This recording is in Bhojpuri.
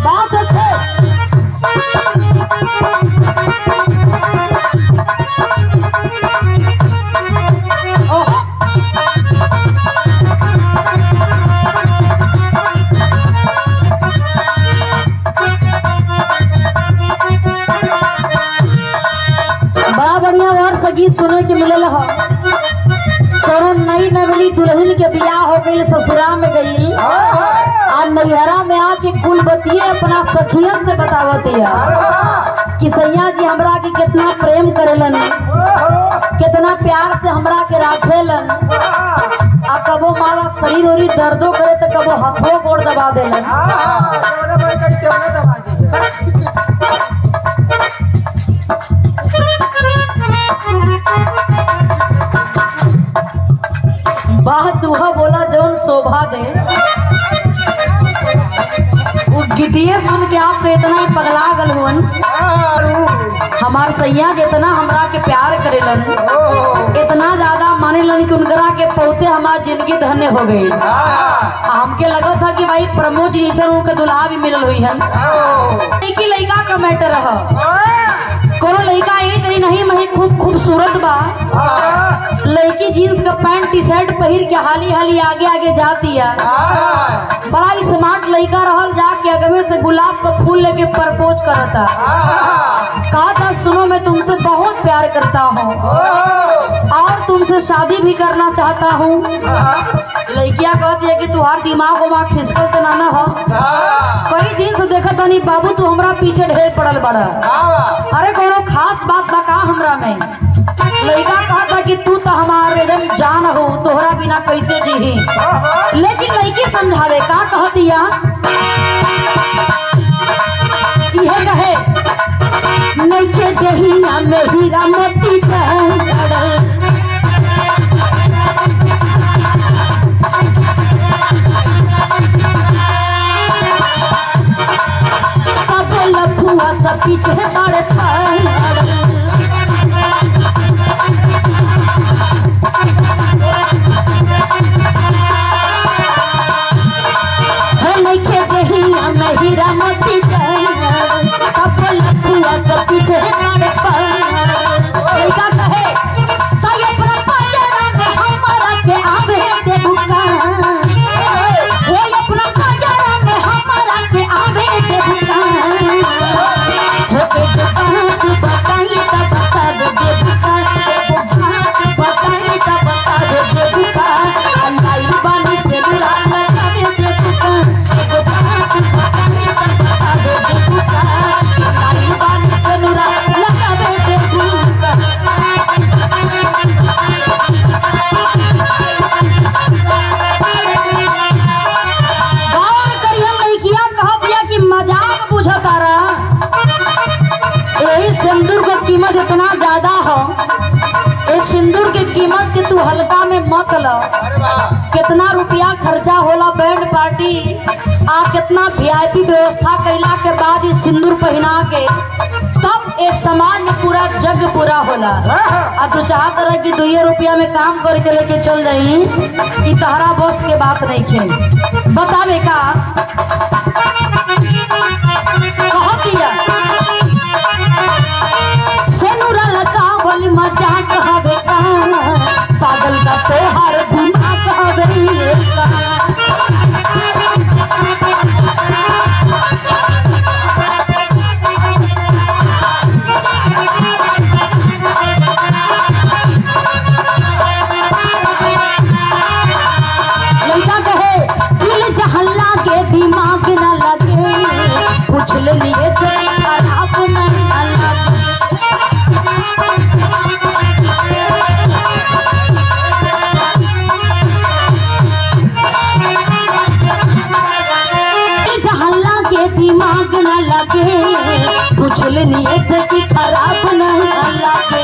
बात अच्छे बड़ा बढ़िया वर्ष गीत सुने के मिलल ह। कौनो नई नगली दुल्हन के बियाह हो गई, ससुरा में गई और नैहरा में आके कुल बतिये अपना सखियन से बतावतिया कि सैया जी हमरा के कितना प्रेम करेलन, कितना प्यार से हमरा के राखेलन। आ कबो माला शरीर उरी दर्दो करे तो कबो हथो गोड़ दबा देलन। बात वह बोला जौन शोभा दे। वो गीतिये सुन के आप तो इतना ही पगला गल हुन। हमार सैया जितना हमरा के प्यार करेलन, इतना ज्यादा मानेलन कि उनकरा के पौते हमार जिंदगी धन्य हो गई। हमके लगा था कि भाई प्रमोद जी जैसे उनके दुल्हा भी मिलल हुई है। लड़का का मैटर है, कोनो लड़का एक कहीं नहीं मही खूब खूबसूरत बा, लड़की जीन्स का पैंट टी शर्ट पहिर के हाली हाली आगे आगे जाती है। बड़ा स्मार्ट लड़का रहल, जाके अगवे से गुलाब का फूल लेके प्रपोज करता। कहा था सुनो मैं तुमसे बहुत प्यार करता हूँ और तुमसे शादी भी करना चाहता हूँ। लड़किया कहती है कि तुम्हार दिमाग उमाग खिसकल तो ना हो, कई दिन से देखा था नहीं बाबू तू हमरा पीछे ढेर पड़ल बड़ा। अरे कोनो खास बात बता हमरा में। लड़का कहा था कि तू तो हमारे एकदम जान हो, तोहरा बिना कैसे जी। लेकिन लड़की समझावे का कह दिया, यह कहे नइखे दहिया में हीरा मोती लफुआ सब पीछे बड़े नइखे दहिया में हीरा मोती लफुआ सब पीछे बड़े कहे हमारा के आवे देखू अपना बाजारा में हमारा के आवे देखू इतना ज्यादा हो। इस सिंदूर की कीमत के तू हल्का में मत लो। कितना रुपया खर्चा होला बैंड पार्टी आ कितना वीआईपी व्यवस्था कैला के बाद इस सिंदूर पहना के तब इस समाज में पूरा जग पूरा होला। आ तू चाहत रह कि 2 रुपया में काम करके लेके चल जाई, कि तहरा बस के बात नहीं खे। बतावे का मजाक हवे पागल का तोहार दिमाग हवे लड़का कहे दिल जहाँ लागे दिमाग न लगे, पूछ लिए से खराब नहीं लगे। दिमाग न लगे, कुछ नहीं ऐसे कि खराब न लगे।